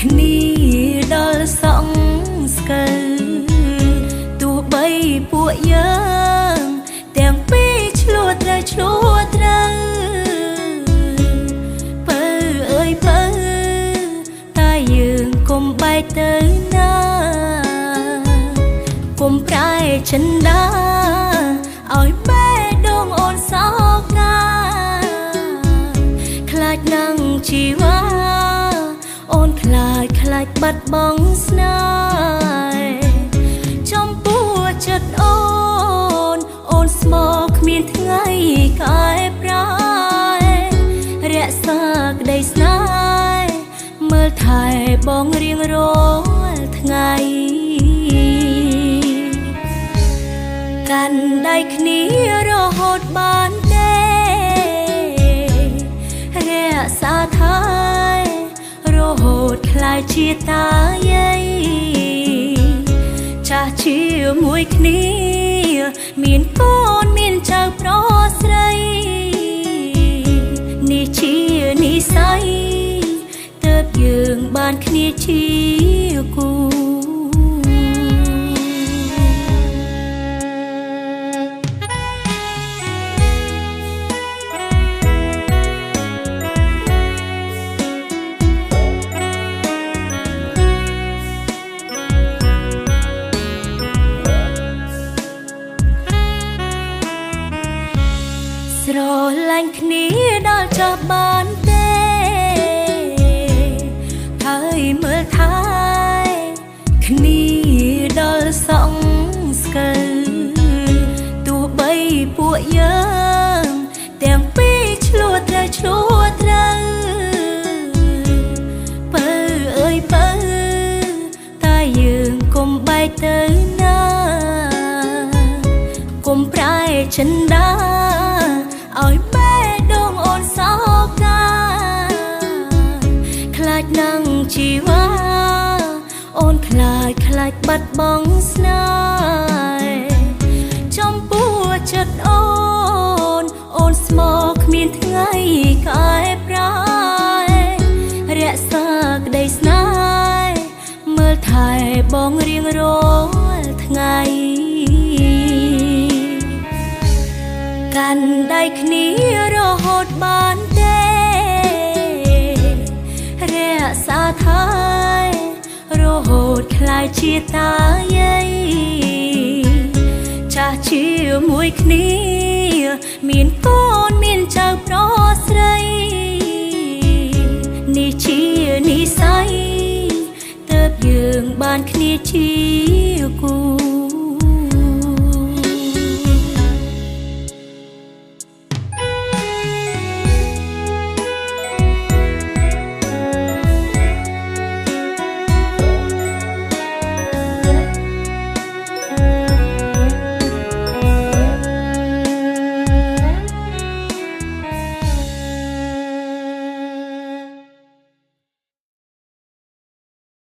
គ្នាដល់សងស្កិលទោះបីពួកយើងទាំងពីរឆ្លោះត្រូវបើអើយបើតែយើងកុំបែកទៅណាកុំប្រែចិនដាឲ្យបេះដូងអូនសោកាខ្លាចនឹងជីវ៉ាអូនខ្លាចបាត់បង់ស្នេហ៍ចំពោះចិត្តអូនស្មោកគ្មានថ្ងៃកែប្រែរក្សាក្តីស្នេហ៍មើលថែបងរៀងរាល់ថ្ងៃកាន់ដៃគ្នារហូតបានទេរក្សាថែរហូតខ្លាយជាតាយាយចាស់ជាមួយគ្នាមានកូនមានចៅប្រុសស្រីនេះជានិស្ស័យទើបយើងបានគ្នាជាគូស្រឡាញ់គ្នាដល់ចប់បានទេហើយមើលថែគ្នាដល់សងស្កិលទោះបីពួកយើងទាំងពីរឆ្លោះត្រូវបើអើយបើតែយើងកុំបែកទៅណាកុំប្រែចិនដាឲ្យបេះដូងអូនសោកាខ្លាចនឹងជីវ៉ាអូនខ្លាចបាត់បង់ស្នេហ៍ចំពោះចិត្តអូនស្មោកគ្មានថ្ងៃកែប្រែរក្សាក្តីស្នេហ៍មើលថែបងរៀងរាល់ថ្ងៃកាន់ដៃគ្នារហូតបានទេរក្សាថែរហូតខ្លាយជាតាយាយចាស់ជាមួយគ្នាមានកូនមានចៅប្រុសស្រីនេះជានិស្ស័យទើបយើងបានគ្នាជាគូ